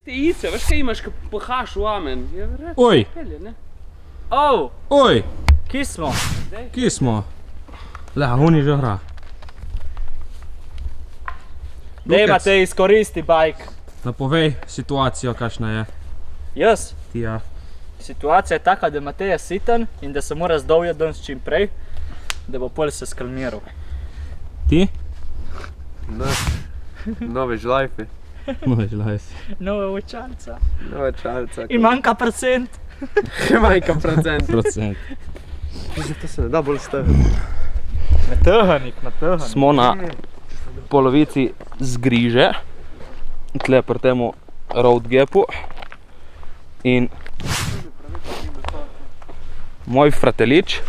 Te ice, veš kaj imaš, ko pohaš v amen? Oj! Oj! Kje smo? Kje smo? Le, oni že hra. Dej, Matej, izkoristi bajk. Napovej situacijo, kakšna je. Jaz? Ti ja. Situacija je taka, da je Matej siten in da se mora zdolje danes čim prej, da bo pol se skalmiral. Ti? Nove žlajfe. Nove žlajfe. Nove očalca. Nove čalca. In manjka procent. Manjka procent. Procent. Zato se ne da bolj staviti. Natrhanik. Smo na polovici zgriže. Tle pri temu road gapu. In moj fratelič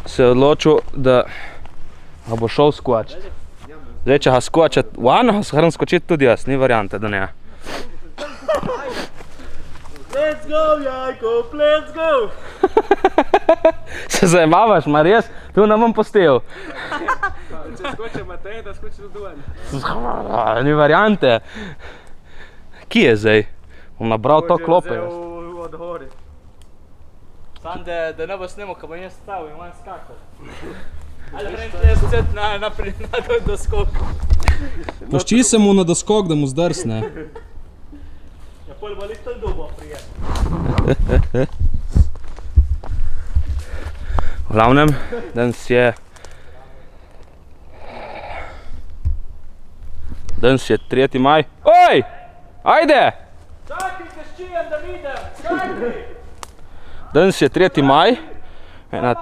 se je odločil, da ga bo šel skočiti. Zdaj, če ga skočiti v Ano, se hram skočiti tudi jaz, ni variante, da ne. Let's go, Jakob, let's go! Se zajemavaš, ma res? Tu ne bom postel. Če skoče Matej, da skoči tudi ven. Ni variante. Kje je zdaj? Bom nabral to klope. Od gori. Sam, da ne bo snemo, ko bom jaz stavil in manj skakal. Ali vrem 30 na doskok. Pušči se mu na doskok, da mu zdrsne. Ja, pol bo listo dubo prijel. V glavnem, danes je 3. maj. Oj! Ajde! Čakaj, se ščijem, da vidim! Čakaj! Danes je 3. maj. Ena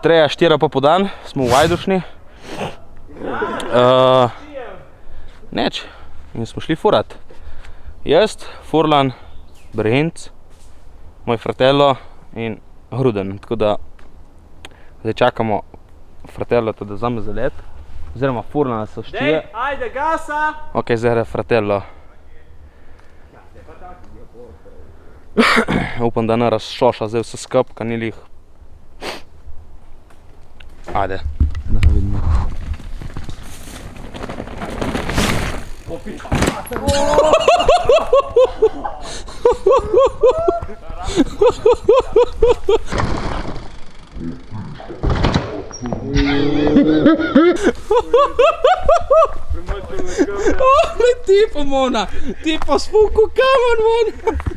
3-4 popodan smo v Wajdušni. Neč. In smo šli furat. Jaz, Furlan, Brehinc, moj fratello in Gruden. Tako da zdaj čakamo fratello, da vzame za let. Oziroma Furlana se štije. Dej, ajde, gasa! Ok, zdaj gre fratello. Upam, da ne razšoša zdaj vse skup, ka ni lih. Ajde, da ga vidimo. Ne ti pa mona, ti pa spuku kamen mon.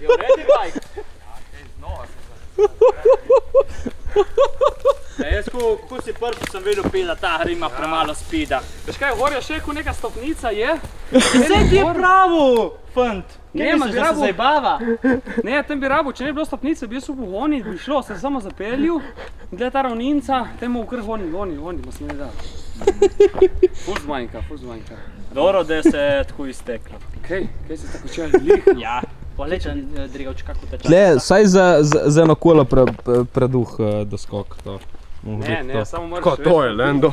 You ready, bike? Jaz, ko si prvi sem videl pil, da ta ima premalo speeda. Veš kaj, gor je še ko neka stopnica je. Vse ti je pravo, fant. Ne, Kaj misliš, da se zajbava? Ne, tam bi rabo, če ne bi bilo stopnice, bi jaz upohoni, bi šlo, se samo zapeljil. Gleda ta ravninca, temu kar honi, ma se ne da. Ful zmanjka. Dobro, da se tako izteklo. Kaj se tako čeli lih? Ja, polečen Drigovč, kako te čaka. Tle, saj za eno kolo preduh doskok to. Ne, samo moraš Ko to je, Lendo?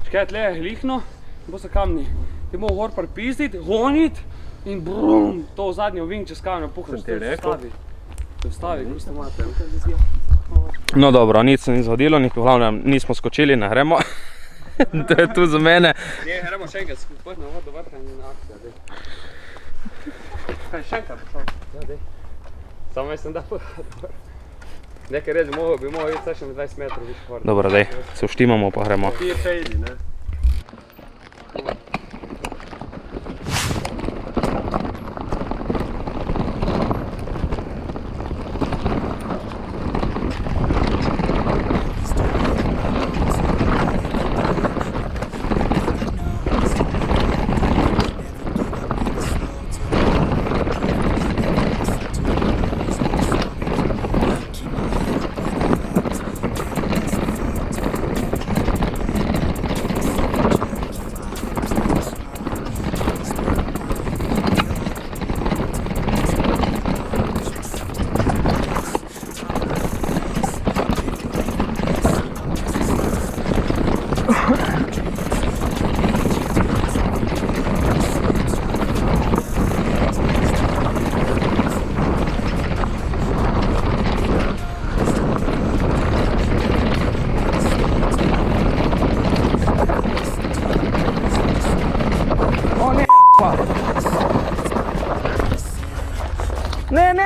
Škaj, tle je lihno, bo se kamni. Ti mogo gor pripizdit, honit in brum, to v zadnji ovink čez kamen puhraš. Sem ti rekel? Te vstavi, ko ste imate. No dobro, nič se ni zgodilo, v glavnem nismo skočili, ne gremo. To je tu za mene. Ne, gremo še enkrat skupaj na vodo vrha in na akcija, dej. Kaj, še enkrat pošel? Ja, dej. Samo jaz sem da vrha. Nekaj reči, bi mogel iti še na 20 metrov više gor. Dobro, dej, se vštimamo pa gremo. Ti je fejdi, ne?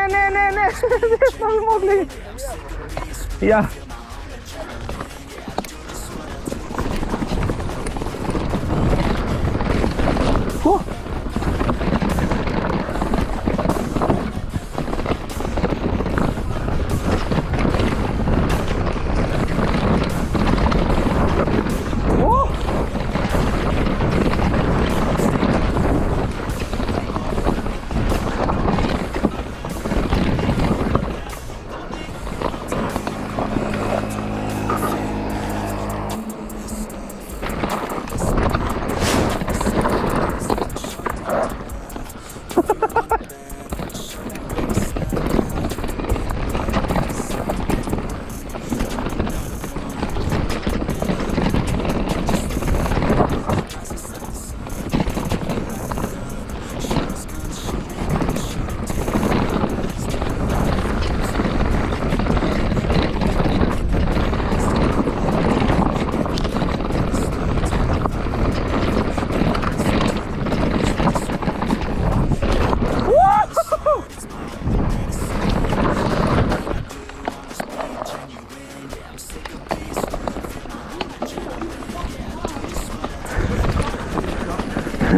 zdaj smo bi mogli. Ja.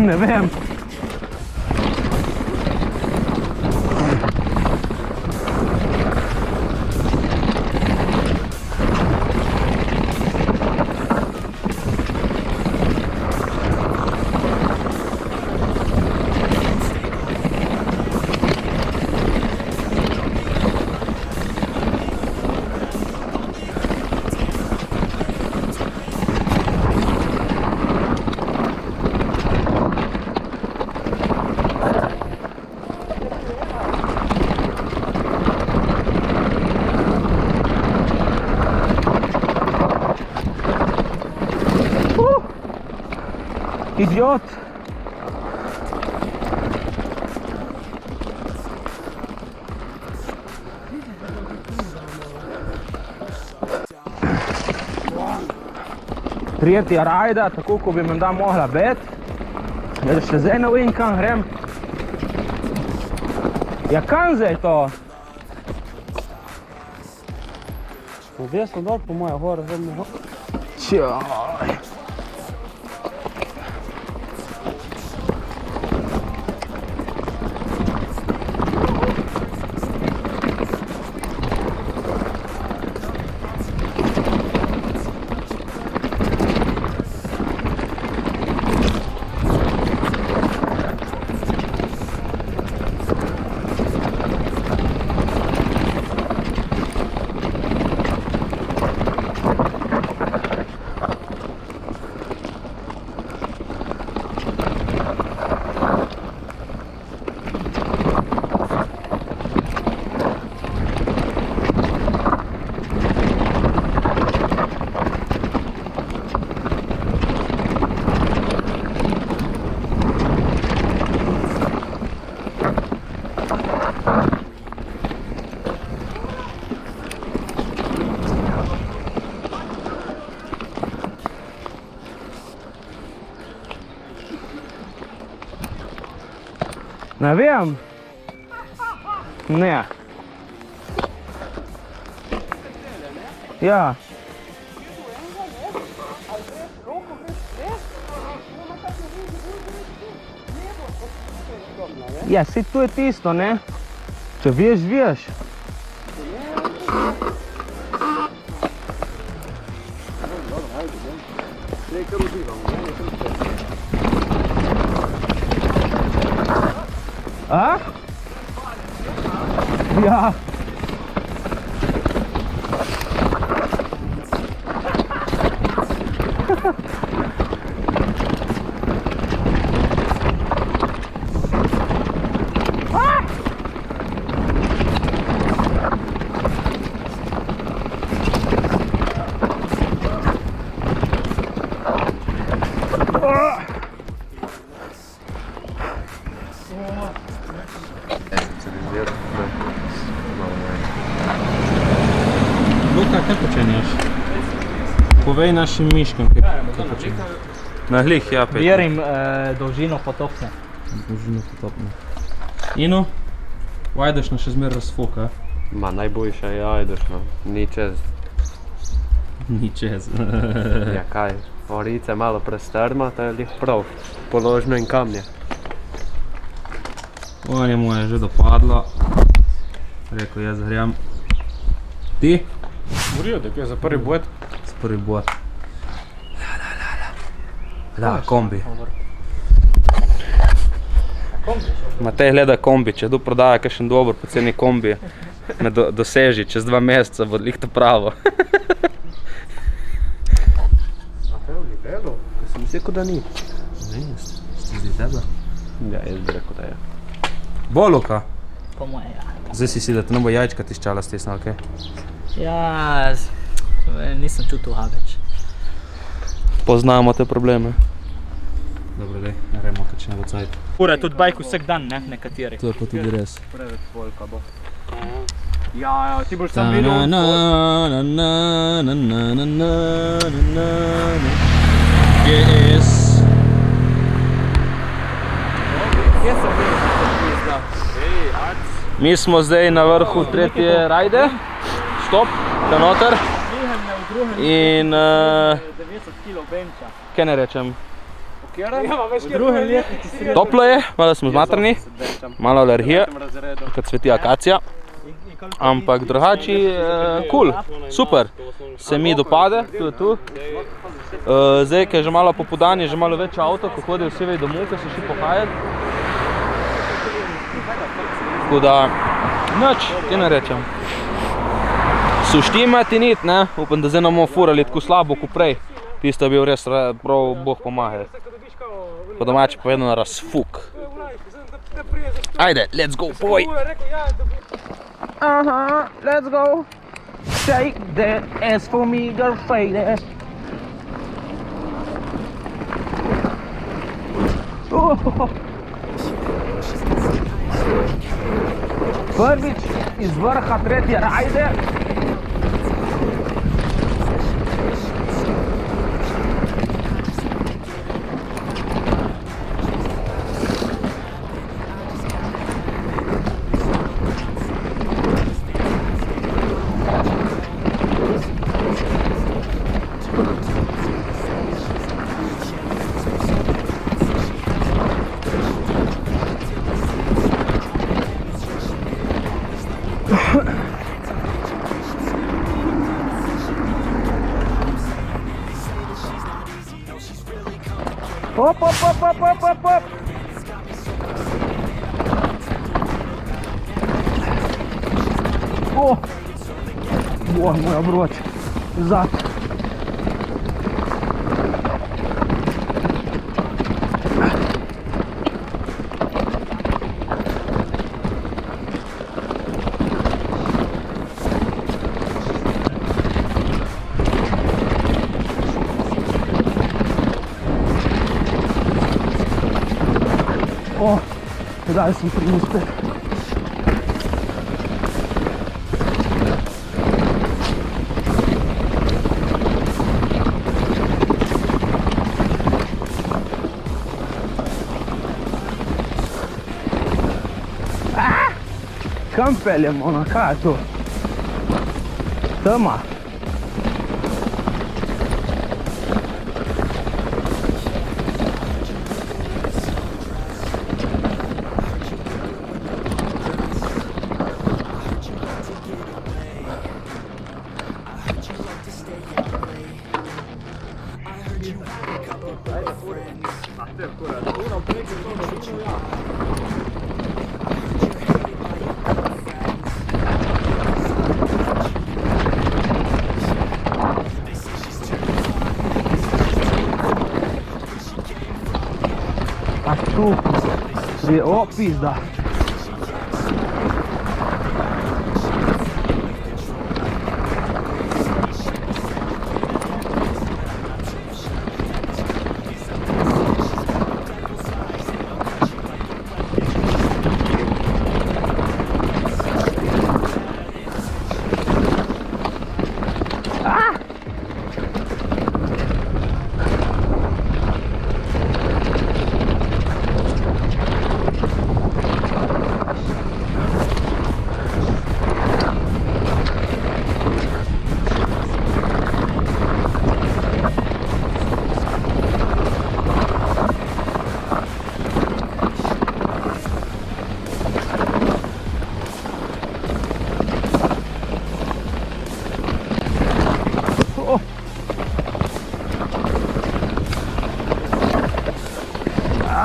Ne vem. Idiot! Tretja rajda, tako ko bi menda mogla biti. Jaz še zdaj ne vem, kam grem. Ja, kam zdaj to? Desno dol po moja gora, zdaj mu gora. Čaj. Ne vem. Ne. Ja. Ja, saj to je tisto, ne? Če veš, veš. A? Ja. Luka, kaj počenjaš? Povej našim miškom, kaj počenjaš. Na glih, ja, Petr. Merim dolžino potopne. Dolžino potopne. Ino? Vajdušna še zmer razfoka. Ma najboljša je Vajdušna, ni čez. Ni čez. Ja kaj, orice malo prestrma, to je lih prav. Položno in kamnje. Onje mu je že dopadlo. Rekel, jaz grem. Ti? Morijo, da je za prvi bojt. S prvi bot. Da, kombi. Matej gleda kombi, če kdo prodaja kakšen dober poceni kombi, me doseži, čez 2 meseca bo lih to pravo. A to je ulovilo? Sem rekel, da ni. Ne, ste zdi tebe? Ja, jaz bi rekel, da je. Bo, Luka? Po moje, ja. Zdaj si, da te ne bo jajčka tiščala stisnila, okej? Ja, nisem čutil več. Poznamo te probleme. Dobro, daj, gremo kakšne v cajt. Ura tudi bajk vsak dan, ne, nekateri. To je pa tudi res. Preveč volka bo. Ja, ti boš sam videl. GS. Kje sem bil? Mi smo zdaj na vrhu 3. rajde. Stop, da noter. In 90 kg benča. kaj ne rečem? V drugem letnici sredi. Toplo je, malo smo zmatrni, malo alergije, kad cveti akacija. Ampak drugači, cool, super. Se mi dopade, tu je tu. Zdaj, ko je že malo popoldan, je že malo več avto, ko hodijo vsi vej domov, ko se šli pohajati. Tako da, nič, ti ne rečem. Suštima ti nit, ne? Upam, da zdaj ne bomo furali tako slabo kot prej. Tisto je bil res prav Bog pomaga. Po domače povedano razfuk. Ajde, let's go, boy! Aha, let's go! Take that ass for me, girl, fade. Prvič iz vrha 3. rajde. Hop, hop, hop, hop, hop, hop, hop. O! Boj, moj obroč. Zad. O, daj sem primis spet. Kam peljemo, na kaj je to? Tema. A tu je pizda.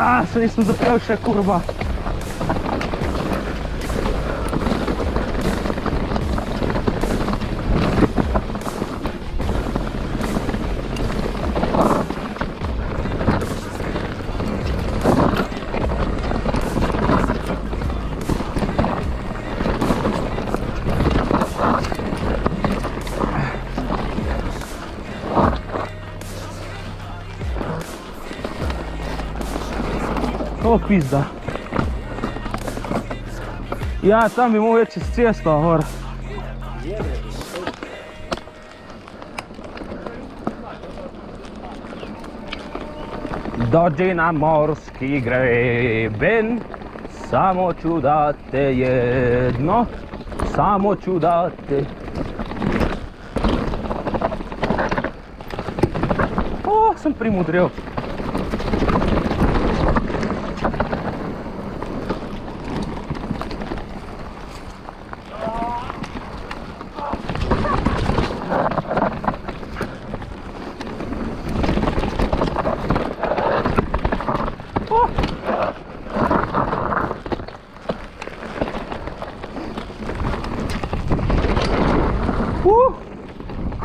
Se nisem zapel še, kurva. O, pizda. Ja, tam bi mogel čez cesto, gor. Dođi na morski greben, samo ću da te jedno, samo ću da te... O, sem primudrel.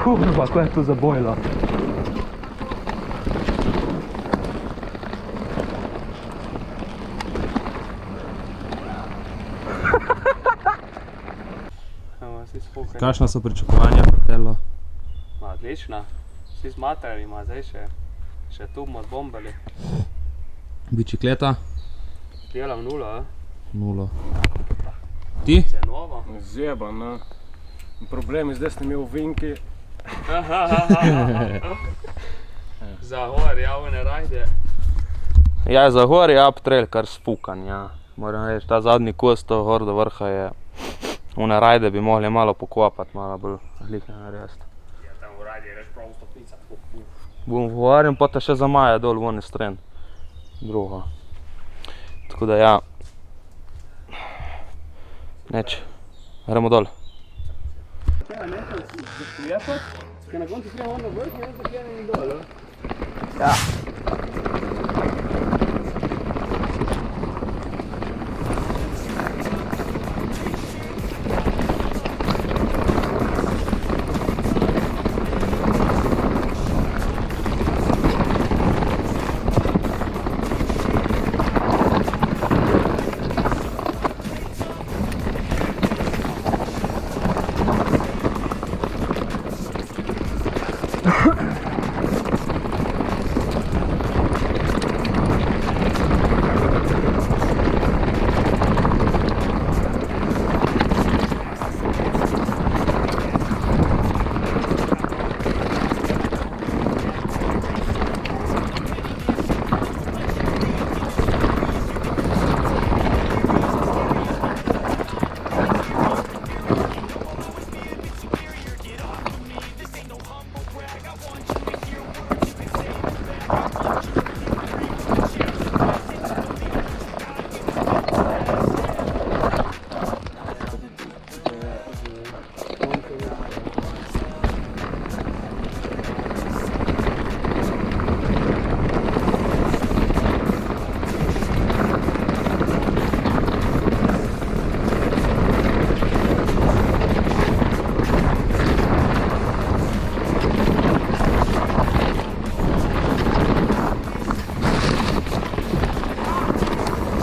Kurva, ko je to zabojilo. Kakšna so pričakovanja, Fratello? Odlična. Vsi zmatrali, zdaj še tu bomo odbombali. Bicikleta? Delam 0, 0. Ti? Vse novo. Zjeban, no. Problemi zdaj sem imel vinki. Za gor javne rajde. Ja, za gor je trail kar spukan, ja. Moram reči, ta zadnji kos to gor do vrha je... One rajde bi mogli malo pokopati, malo bolj glihne narediti. Ja, tam v rajdi je reč prav stopnica. Bom govoril, pa te še zamaja dol v one stran. Drugo. Tako da ja. Neč. Gremo dol. Ja, nekaj zašpijepati, ker na koncu gremo na vrh in jaz zakjenem dol. Ja.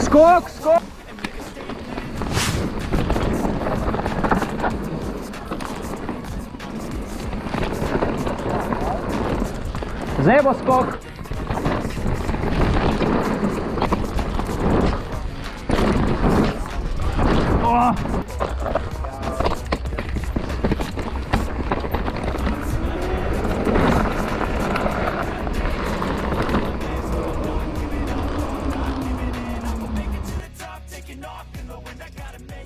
Skok, skok! Zdaj bo skok. Taking off in the wind, I gotta make